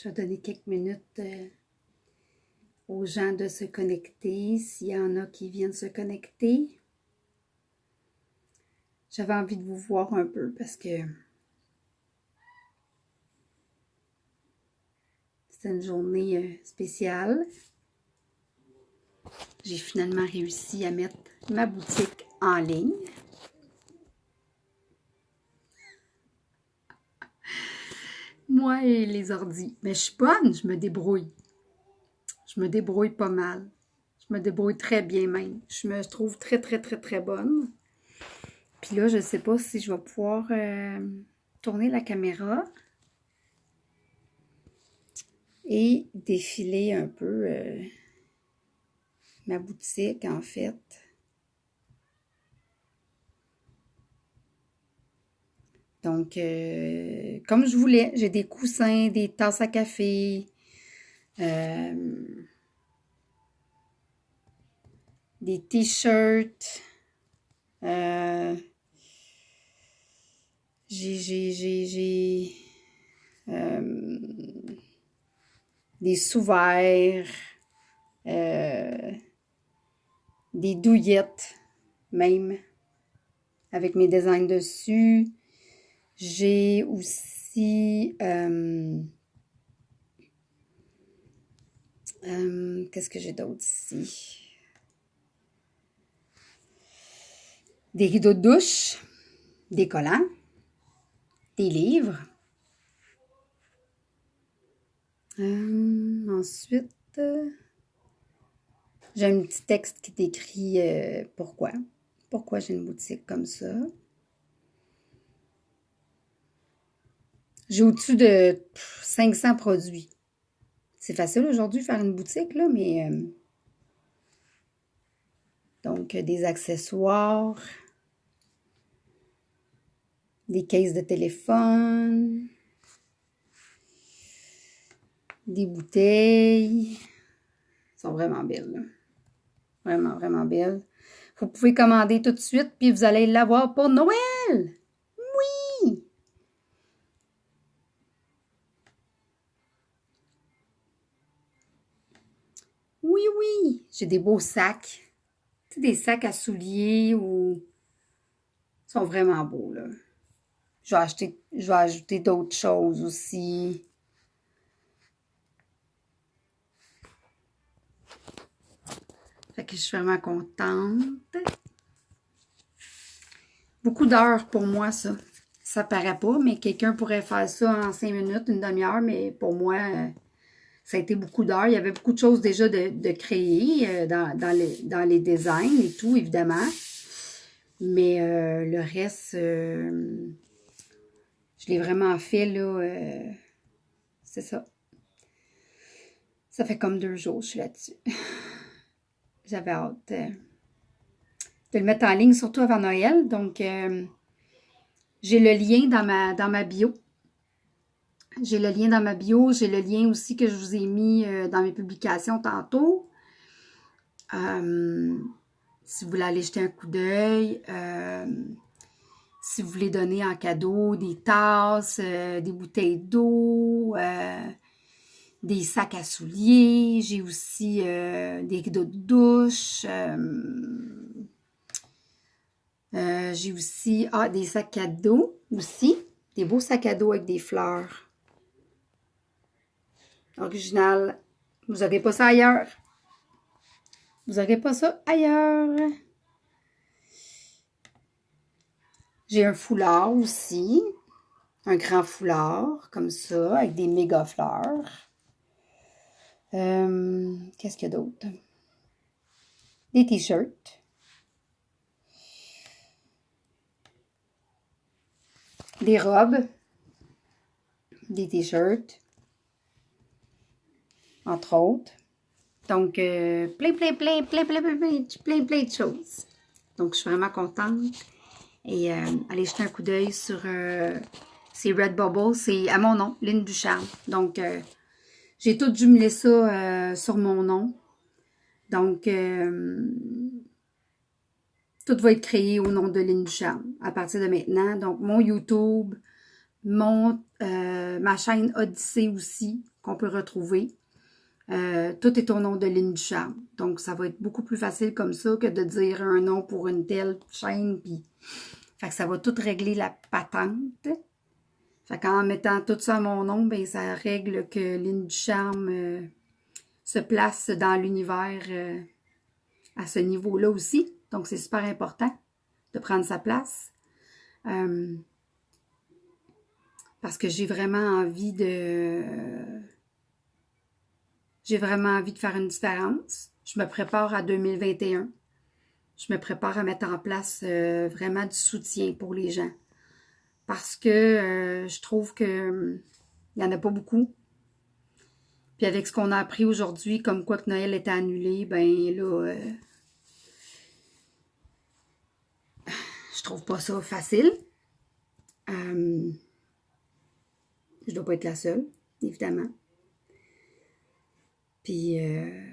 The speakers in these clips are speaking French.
Je vais donner quelques minutes aux gens de se connecter, s'il y en a qui viennent se connecter. J'avais envie de vous voir un peu parce que c'était une journée spéciale. J'ai finalement réussi à mettre ma boutique en ligne. Moi et les ordis. Mais je suis bonne, je me débrouille. Je me débrouille pas mal. Je me débrouille très bien même. Je me trouve très, très, très, très bonne. Puis là, je ne sais pas si je vais pouvoir tourner la caméra et défiler un peu ma boutique, en fait. Donc, comme je voulais, j'ai des coussins, des tasses à café, des t-shirts, j'ai des sous-verts, des douillettes même, avec mes designs dessus. J'ai aussi, qu'est-ce que j'ai d'autre ici? Des rideaux de douche, des collants, des livres. Ensuite, j'ai un petit texte qui décrit pourquoi j'ai une boutique comme ça. J'ai au-dessus de 500 produits. C'est facile aujourd'hui de faire une boutique, là, mais... donc, des accessoires, des cases de téléphone, des bouteilles. Elles sont vraiment belles, là. Vraiment, vraiment belles. Vous pouvez commander tout de suite, puis vous allez l'avoir pour Noël! Oui! Oui, oui! J'ai des beaux sacs. Tu sais, des sacs à souliers ou... Ils sont vraiment beaux, là. Je vais ajouter d'autres choses aussi. Fait que je suis vraiment contente. Beaucoup d'heures pour moi, ça. Ça paraît pas, mais quelqu'un pourrait faire ça en 5 minutes, une demi-heure, mais pour moi, ça a été beaucoup d'heures. Il y avait beaucoup de choses déjà de créer dans les designs et tout, évidemment. Mais le reste, je l'ai vraiment fait, là, c'est ça. Ça fait comme 2 jours que je suis là-dessus. J'avais hâte de le mettre en ligne, surtout avant Noël. Donc, j'ai le lien dans ma bio. J'ai le lien dans ma bio. J'ai le lien aussi que je vous ai mis dans mes publications tantôt. Si vous voulez aller jeter un coup d'œil, si vous voulez donner en cadeau des tasses, des bouteilles d'eau, des sacs à souliers. J'ai aussi des rideaux de douche. J'ai aussi des sacs à dos aussi. Des beaux sacs à dos avec des fleurs. Original. Vous n'aurez pas ça ailleurs. Vous n'aurez pas ça ailleurs. J'ai un foulard aussi. Un grand foulard, comme ça, avec des méga fleurs. Qu'est-ce qu'il y a d'autre? Des t-shirts. Des robes. Des t-shirts. Entre autres. Donc, plein de choses. Donc, je suis vraiment contente. Et allez jeter un coup d'œil sur c'est Redbubble, c'est à mon nom, Lynne Ducharme. Donc, j'ai tout jumelé ça sur mon nom. Donc, tout va être créé au nom de Lynne Ducharme à partir de maintenant. Donc, mon YouTube, ma chaîne Odyssée aussi, qu'on peut retrouver. Tout est au nom de Lynne Ducharme. Donc, ça va être beaucoup plus facile comme ça que de dire un nom pour une telle chaîne. Puis, fait que ça va tout régler la patente. Fait qu'en mettant tout ça à mon nom, ben ça règle que Lynne Ducharme se place dans l'univers à ce niveau-là aussi. Donc, c'est super important de prendre sa place. Parce que j'ai vraiment envie de... J'ai vraiment envie de faire une différence. Je me prépare à 2021. Je me prépare à mettre en place vraiment du soutien pour les gens. Parce que je trouve que il n'y en a pas beaucoup. Puis avec ce qu'on a appris aujourd'hui, comme quoi que Noël était annulé, ben là, je trouve pas ça facile. Je dois pas être la seule, évidemment. Puis, ils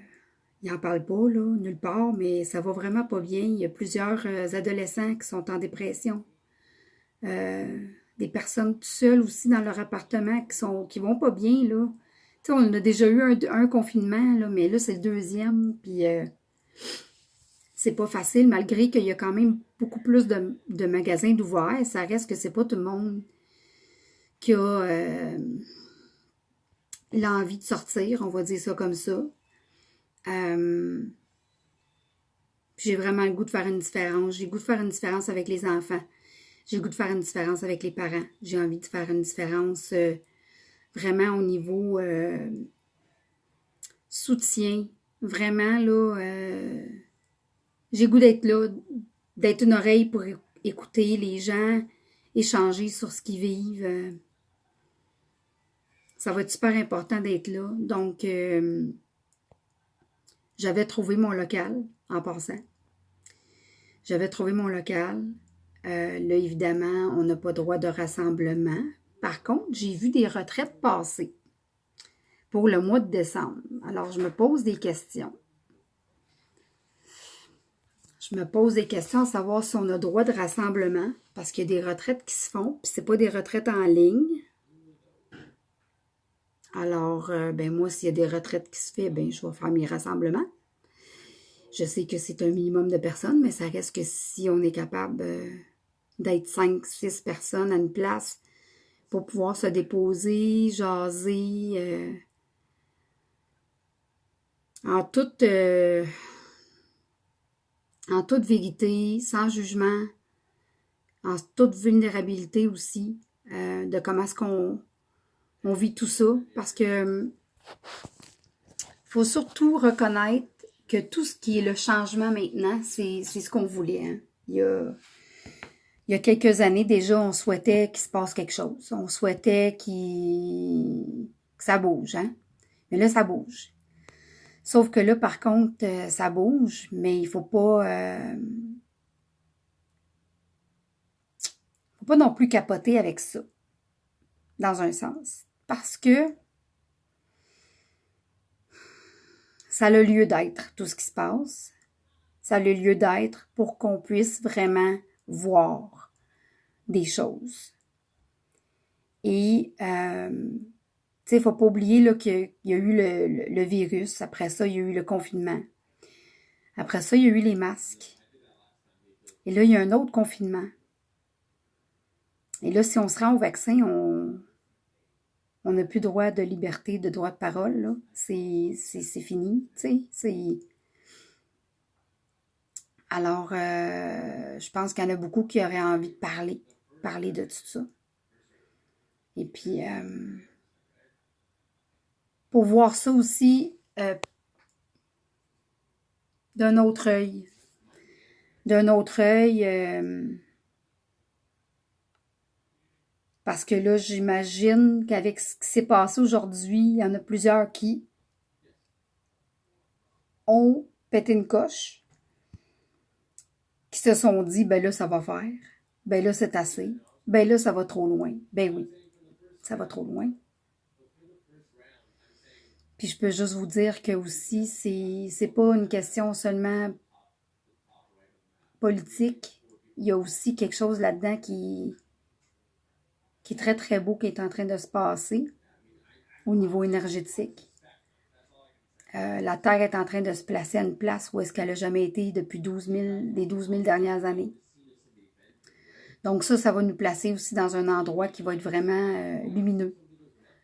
n'en parlent pas, là, nulle part, mais ça va vraiment pas bien. Il y a plusieurs adolescents qui sont en dépression. Des personnes tout seules aussi dans leur appartement qui vont pas bien, là. Tu sais, on a déjà eu un confinement, là, mais là, c'est le deuxième, puis c'est pas facile, malgré qu'il y a quand même beaucoup plus de magasins d'ouverts. Ça reste que c'est pas tout le monde qui a l'envie de sortir, on va dire ça comme ça. J'ai vraiment le goût de faire une différence. J'ai le goût de faire une différence avec les enfants. J'ai le goût de faire une différence avec les parents. J'ai envie de faire une différence vraiment au niveau soutien. Vraiment, là, j'ai le goût d'être là, d'être une oreille pour écouter les gens, échanger sur ce qu'ils vivent. Ça va être super important d'être là. Donc, j'avais trouvé mon local en passant. J'avais trouvé mon local. Là, évidemment, on n'a pas droit de rassemblement. Par contre, j'ai vu des retraites passer pour le mois de décembre. Alors, je me pose des questions. Je me pose des questions à savoir si on a droit de rassemblement, parce qu'il y a des retraites qui se font, puis c'est pas des retraites en ligne. Alors, ben moi, s'il y a des retraites qui se font, ben je vais faire mes rassemblements. Je sais que c'est un minimum de personnes, mais ça reste que si on est capable d'être 5, 6 personnes à une place pour pouvoir se déposer, jaser, en toute vérité, sans jugement, en toute vulnérabilité aussi, de comment est-ce qu'on vit tout ça. Parce que faut surtout reconnaître que tout ce qui est le changement maintenant, c'est ce qu'on voulait. Hein. Il y a quelques années déjà, on souhaitait qu'il se passe quelque chose. On souhaitait que ça bouge. Hein? Mais là, ça bouge. Sauf que là, par contre, ça bouge, mais il faut pas non plus capoter avec ça, dans un sens. Parce que ça a le lieu d'être, tout ce qui se passe. Ça a le lieu d'être pour qu'on puisse vraiment voir des choses. Et, tu sais, il ne faut pas oublier là, qu'il y a eu le virus. Après ça, il y a eu le confinement. Après ça, il y a eu les masques. Et là, il y a un autre confinement. Et là, si on se rend au vaccin, on n'a plus droit de liberté, de droit de parole. Là. C'est fini, tu sais. Alors, je pense qu'il y en a beaucoup qui auraient envie de parler de tout ça. Et puis, pour voir ça aussi d'un autre œil. D'un autre œil, parce que là, j'imagine qu'avec ce qui s'est passé aujourd'hui, il y en a plusieurs qui ont pété une coche, qui se sont dit, ben là, ça va faire. Ben là, c'est assez. Ben là, ça va trop loin. Ben oui, ça va trop loin. Puis je peux juste vous dire que aussi, c'est pas une question seulement politique. Il y a aussi quelque chose là-dedans qui est très, très beau, qui est en train de se passer. au niveau énergétique. La Terre est en train de se placer à une place où est-ce qu'elle n'a jamais été depuis les 12 000 dernières années. Donc ça va nous placer aussi dans un endroit qui va être vraiment lumineux,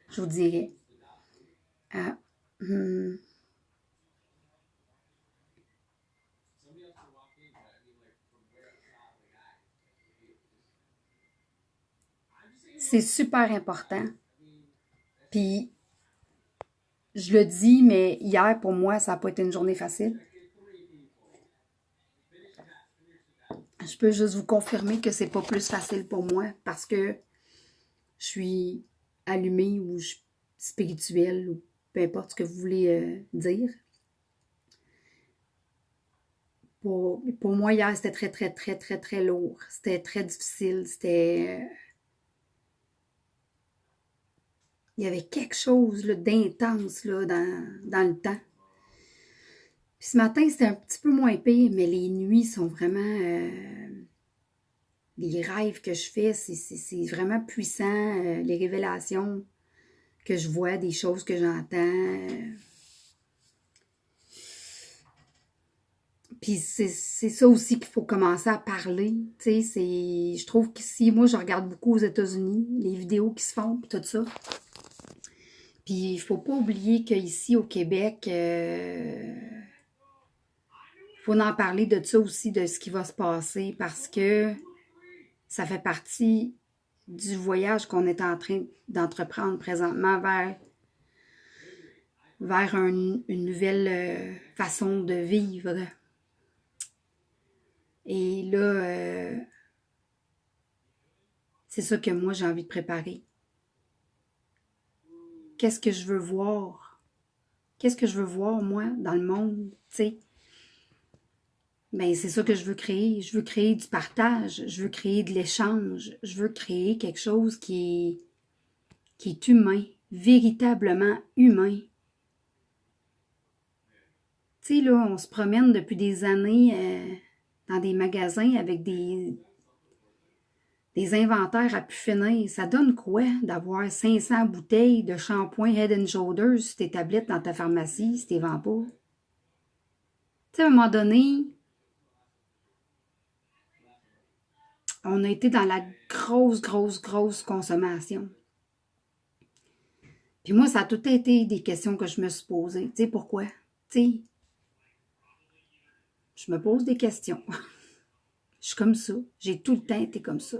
je vous dirais. Ah, hum. C'est super important. Puis, je le dis, mais hier, pour moi, ça n'a pas été une journée facile. Je peux juste vous confirmer que c'est pas plus facile pour moi parce que je suis allumée ou spirituelle ou peu importe ce que vous voulez dire. Pour moi, hier, c'était très, très, très, très, très lourd. C'était très difficile. Il y avait quelque chose d'intense dans le temps. Puis ce matin, c'était un petit peu moins pire, mais les nuits sont vraiment... les rêves que je fais, c'est vraiment puissant. Les révélations que je vois, des choses que j'entends. Puis c'est ça aussi qu'il faut commencer à parler. Tu sais, je trouve qu'ici, moi, je regarde beaucoup aux États-Unis, les vidéos qui se font, puis tout ça. Puis il faut pas oublier qu'ici, au Québec, faut en parler de ça aussi, de ce qui va se passer, parce que ça fait partie du voyage qu'on est en train d'entreprendre présentement vers une nouvelle façon de vivre. Et là, c'est ça que moi, j'ai envie de préparer. Qu'est-ce que je veux voir? Qu'est-ce que je veux voir, moi, dans le monde? Tu sais, ben, c'est ça que je veux créer. Je veux créer du partage. Je veux créer de l'échange. Je veux créer quelque chose qui est humain, véritablement humain. Tu sais, là, on se promène depuis des années dans des magasins avec des inventaires à pu finir. Ça donne quoi d'avoir 500 bouteilles de shampoing Head and Shoulders sur tes tablettes dans ta pharmacie si tu les vends pas? Tu sais, à un moment donné, on a été dans la grosse, grosse, grosse consommation. Puis moi, ça a tout été des questions que je me suis posées. Tu sais, pourquoi? Tu sais, je me pose des questions. Je suis comme ça. J'ai tout le temps été comme ça.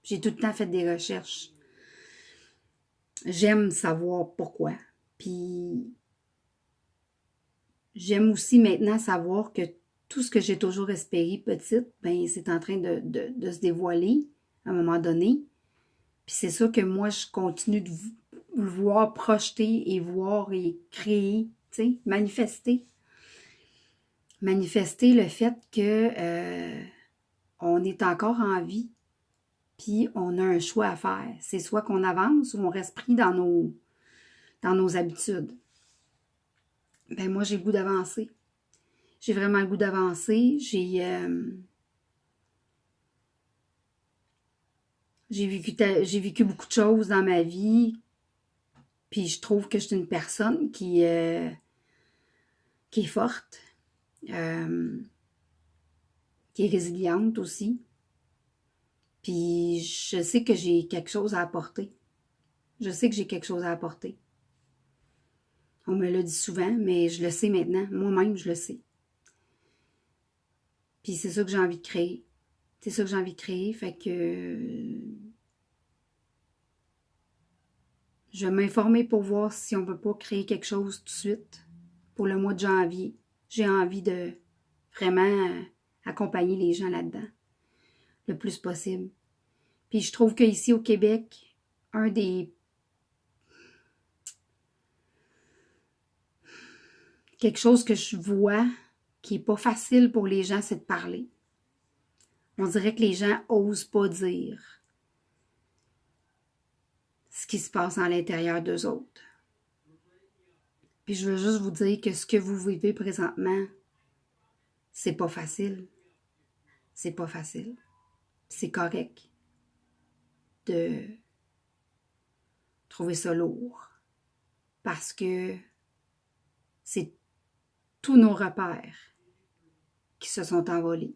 J'ai tout le temps fait des recherches. J'aime savoir pourquoi. Puis j'aime aussi maintenant savoir que tout ce que j'ai toujours espéré petite, ben c'est en train de se dévoiler à un moment donné. Puis c'est ça que moi, je continue de voir projeter et voir et créer, tu sais, manifester. Manifester le fait que on est encore en vie, puis on a un choix à faire. C'est soit qu'on avance ou on reste pris dans nos habitudes. Ben moi, j'ai le goût d'avancer. J'ai vraiment le goût d'avancer. J'ai vécu beaucoup de choses dans ma vie. Puis je trouve que je suis une personne qui est forte, euh, qui est résiliente aussi. Puis je sais que j'ai quelque chose à apporter. Je sais que j'ai quelque chose à apporter. On me l'a dit souvent, mais je le sais maintenant. Moi-même, je le sais. Puis c'est ça que j'ai envie de créer. C'est ça que j'ai envie de créer. Fait que je vais m'informer pour voir si on ne peut pas créer quelque chose tout de suite pour le mois de janvier. J'ai envie de vraiment accompagner les gens là-dedans le plus possible. Puis je trouve qu'ici au Québec, quelque chose que je vois qui est pas facile pour les gens, c'est de parler. On dirait que les gens osent pas dire ce qui se passe à l'intérieur d'eux autres. Puis je veux juste vous dire que ce que vous vivez présentement, c'est pas facile. C'est pas facile. C'est correct de trouver ça lourd. parce que c'est tous nos repères qui se sont envolés.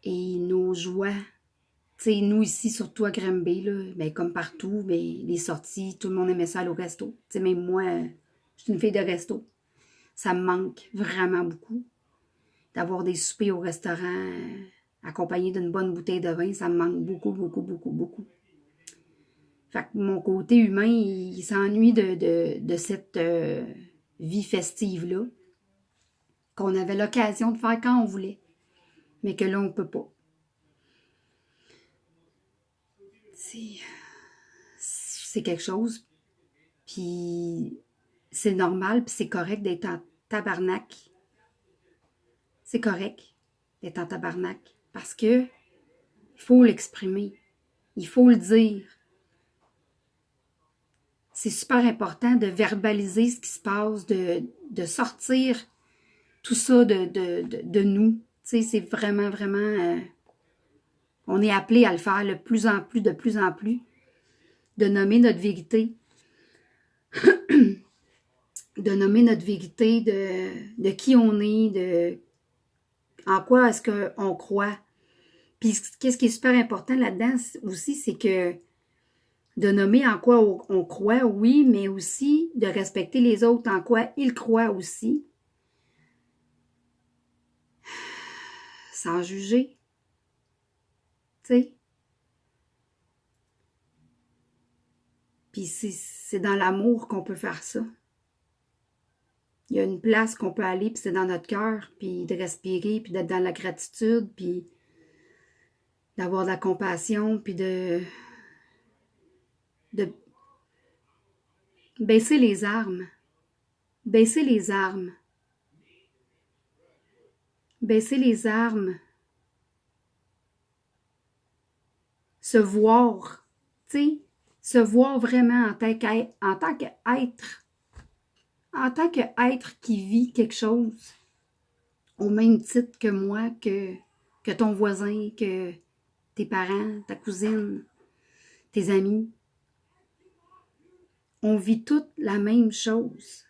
Et nos joies, tu sais, nous ici, surtout à Granby, là, ben, comme partout, ben, les sorties, tout le monde aimait ça aller au resto. Tu sais, même moi, je suis une fille de resto. Ça me manque vraiment beaucoup. D'avoir des soupers au restaurant accompagnés d'une bonne bouteille de vin, ça me manque beaucoup, beaucoup, beaucoup, beaucoup. Fait que mon côté humain, il s'ennuie de cette vie festive-là, qu'on avait l'occasion de faire quand on voulait, mais que là, on peut pas. C'est quelque chose, puis c'est normal, puis c'est correct d'être en tabarnak. C'est correct d'être en tabarnak, parce que il faut l'exprimer, il faut le dire. C'est super important de verbaliser ce qui se passe, de sortir tout ça de nous. Tu sais, c'est vraiment, vraiment... on est appelé à le faire de plus en plus, de nommer notre vérité. De nommer notre vérité, de qui on est, en quoi est-ce qu'on croit. Puis, qu'est-ce qui est super important là-dedans aussi, c'est que de nommer en quoi on croit, oui, mais aussi de respecter les autres en quoi ils croient aussi, sans juger, tu sais. Puis c'est dans l'amour qu'on peut faire ça. Il y a une place qu'on peut aller, puis c'est dans notre cœur, puis de respirer, puis d'être dans la gratitude, puis d'avoir de la compassion, puis de baisser les armes. Baisser les armes. Baisser les armes. Se voir, tu sais, se voir vraiment en tant qu'être, en tant qu'être qui vit quelque chose, au même titre que moi, que ton voisin, que tes parents, ta cousine, tes amis. On vit toutes la même chose.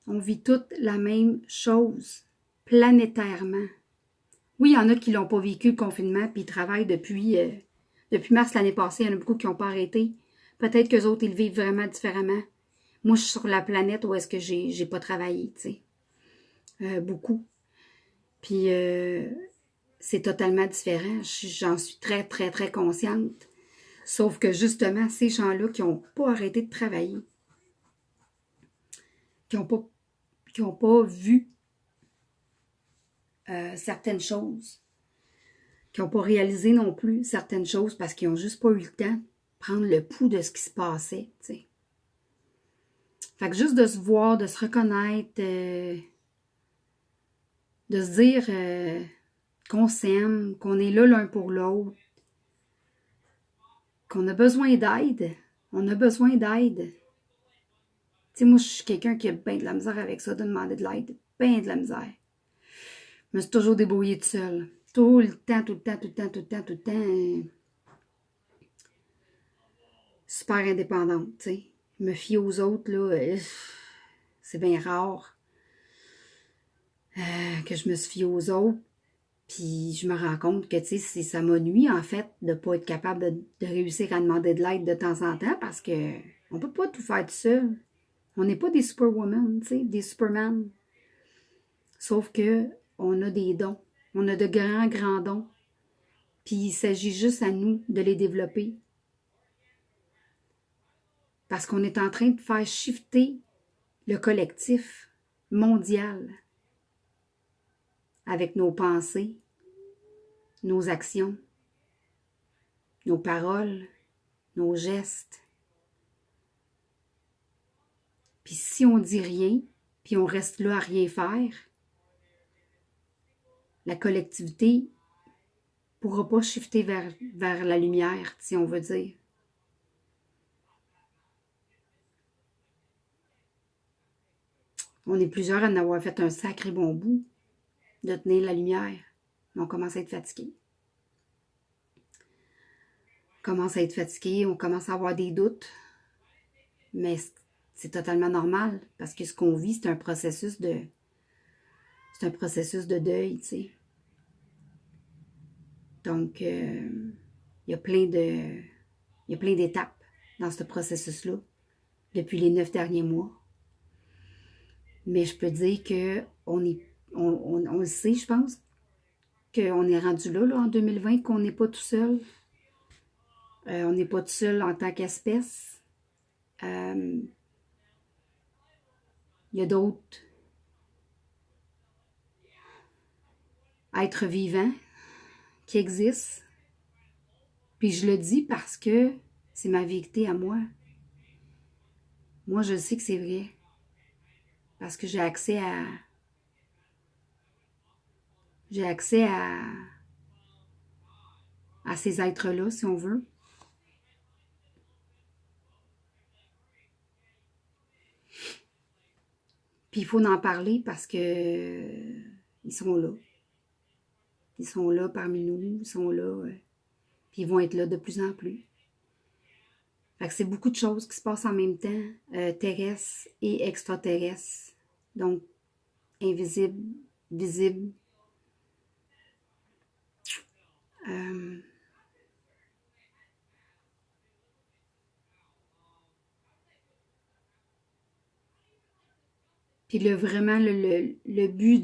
On vit toutes la même chose, planétairement. Oui, il y en a qui l'ont pas vécu, le confinement, puis ils travaillent depuis mars l'année passée. Il y en a beaucoup qui n'ont pas arrêté. Peut-être qu'eux autres, ils le vivent vraiment différemment. Moi, je suis sur la planète où est-ce que j'ai pas travaillé, tu sais. Beaucoup. Puis, c'est totalement différent. J'en suis très, très, très consciente. Sauf que, justement, ces gens-là qui n'ont pas arrêté de travailler, qui n'ont pas vu certaines choses, qui n'ont pas réalisé non plus certaines choses parce qu'ils n'ont juste pas eu le temps de prendre le pouls de ce qui se passait, tu sais. Fait que juste de se voir, de se reconnaître, de se dire qu'on s'aime, qu'on est là l'un pour l'autre, qu'on a besoin d'aide. On a besoin d'aide. Tu sais, moi, je suis quelqu'un qui a bien de la misère avec ça, de demander de l'aide. Bien de la misère. Je me suis toujours débrouillée toute seule. Tout le temps, tout le temps, tout le temps, tout le temps, tout le temps. Super indépendante, tu sais. Me fier aux autres, là, c'est bien rare que je me suis fiée aux autres. Puis je me rends compte que, tu sais, ça m'a nui, en fait, de ne pas être capable de réussir à demander de l'aide de temps en temps parce que on peut pas tout faire tout seul. On n'est pas des superwomen, tu sais, des superman. Sauf que on a des dons. On a de grands, grands dons. Puis il s'agit juste à nous de les développer. Parce qu'on est en train de faire shifter le collectif mondial avec nos pensées, nos actions, nos paroles, nos gestes. Puis si on dit rien, puis on reste là à rien faire, la collectivité ne pourra pas shifter vers la lumière, si on veut dire. On est plusieurs à en avoir fait un sacré bon bout de tenir la lumière, mais on commence à être fatigué. commence à être fatigué, on commence à avoir des doutes. Mais c'est totalement normal parce que ce qu'on vit, c'est un processus de deuil, tu sais. Donc, il y a plein d'étapes dans ce processus-là depuis les 9 derniers mois. Mais je peux dire que on le sait, je pense, qu'on est rendu là, en 2020, qu'on n'est pas tout seul. On n'est pas tout seul en tant qu'espèce. Il y a d'autres êtres vivants qui existent. Puis je le dis parce que c'est ma vérité à moi. Moi, je sais que c'est vrai. Parce que j'ai accès à ces êtres-là, si on veut. Puis il faut en parler parce que ils sont là. Ils sont là parmi nous, ils sont là. Puis ils vont être là de plus en plus. Fait que c'est beaucoup de choses qui se passent en même temps, terrestres et extraterrestres. Donc, invisibles, visibles. Puis vraiment, le but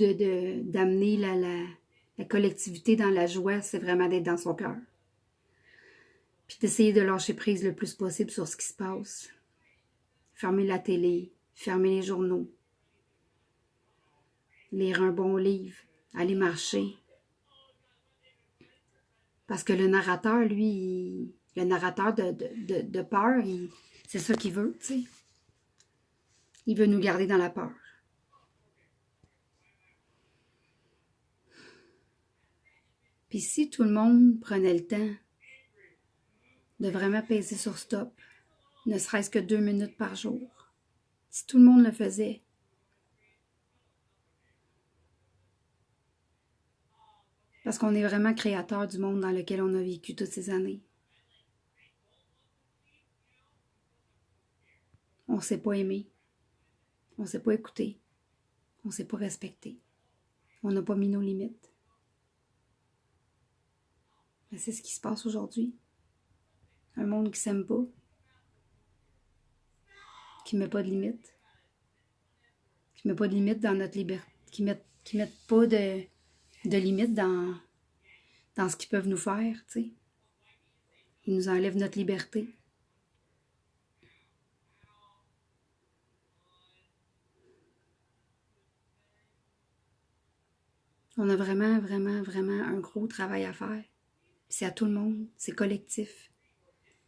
d'amener la collectivité dans la joie, c'est vraiment d'être dans son cœur. Puis d'essayer de lâcher prise le plus possible sur ce qui se passe. Fermer la télé, fermer les journaux, lire un bon livre, aller marcher. Parce que le narrateur, lui, le narrateur de peur, c'est ça qu'il veut, tu sais. Il veut nous garder dans la peur. Puis si tout le monde prenait le temps de vraiment peser sur stop, ne serait-ce que 2 minutes par jour, si tout le monde le faisait, parce qu'on est vraiment créateur du monde dans lequel on a vécu toutes ces années. On ne s'est pas aimé, on ne s'est pas écouté, on ne s'est pas respecté, on n'a pas mis nos limites. Mais c'est ce qui se passe aujourd'hui. Un monde qui ne s'aime pas, qui ne met pas de limites, qui ne met pas de limites dans notre liberté, qui ne met pas de limites dans ce qu'ils peuvent nous faire, tu sais. Ils nous enlèvent notre liberté. On a vraiment, vraiment, vraiment un gros travail à faire. C'est à tout le monde, c'est collectif.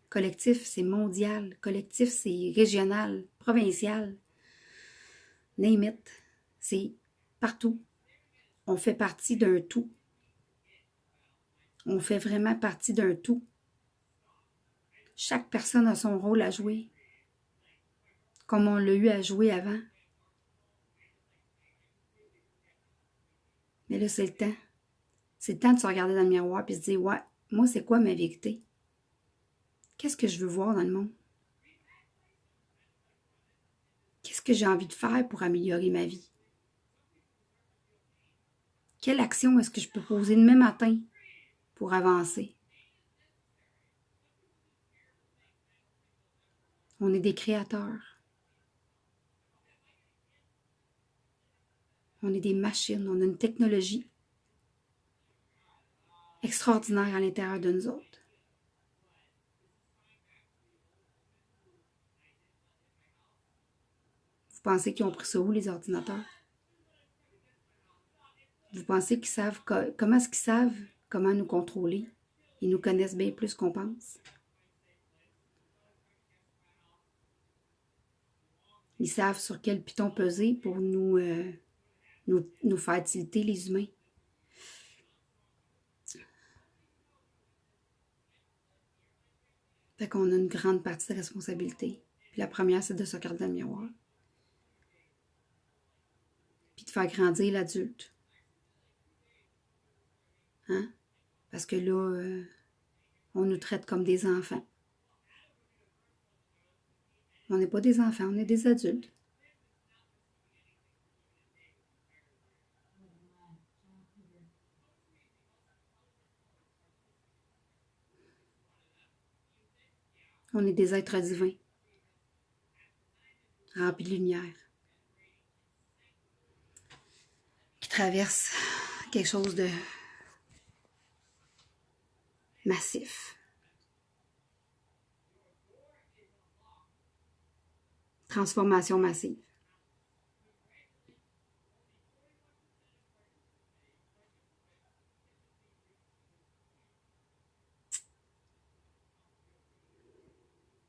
Collectif, c'est mondial. Collectif, c'est régional, provincial. Name it. C'est partout. On fait partie d'un tout. On fait vraiment partie d'un tout. Chaque personne a son rôle à jouer, comme on l'a eu à jouer avant. Mais là, c'est le temps. C'est le temps de se regarder dans le miroir et se dire, ouais, moi, c'est quoi ma vérité? Qu'est-ce que je veux voir dans le monde? Qu'est-ce que j'ai envie de faire pour améliorer ma vie? Quelle action est-ce que je peux poser demain matin pour avancer? On est des créateurs. On est des machines. On a une technologie extraordinaire à l'intérieur de nous autres. Vous pensez qu'ils ont pris ça où, les ordinateurs? Vous pensez qu'ils savent comment est-ce qu'ils savent comment nous contrôler? Ils nous connaissent bien plus qu'on pense. Ils savent sur quel piton peser pour nous faire tilter les humains. Fait qu'on a une grande partie de responsabilité. Puis la première, c'est de se regarder dans le miroir. Puis de faire grandir l'adulte. Hein? Parce que là, On nous traite comme des enfants. On n'est pas des enfants, on est des adultes. On est des êtres divins, remplis de lumière, qui traversent quelque chose de massif. Transformation massive.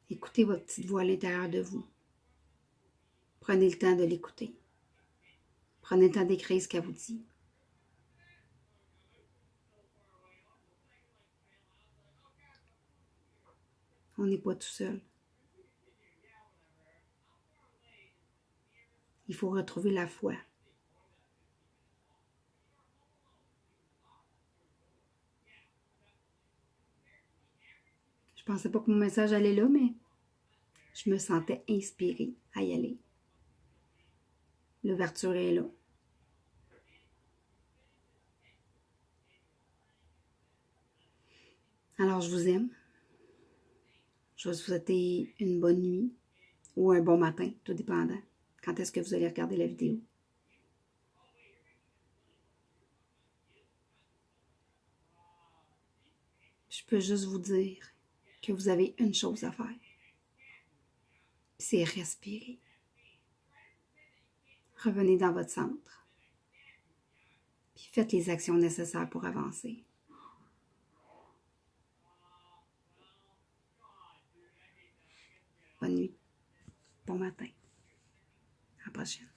Écoutez votre petite voix à l'intérieur de vous. Prenez le temps de l'écouter. Prenez le temps d'écrire ce qu'elle vous dit. On n'est pas tout seul. Il faut retrouver la foi. Je pensais pas que mon message allait là, mais je me sentais inspirée à y aller. L'ouverture est là. Alors, je vous aime. Je vais vous souhaiter une bonne nuit ou un bon matin, tout dépendant. Quand est-ce que vous allez regarder la vidéo? Je peux juste vous dire que vous avez une chose à faire. C'est respirer. Revenez dans votre centre. Puis faites les actions nécessaires pour avancer. Bonne nuit. Bon matin. À la prochaine.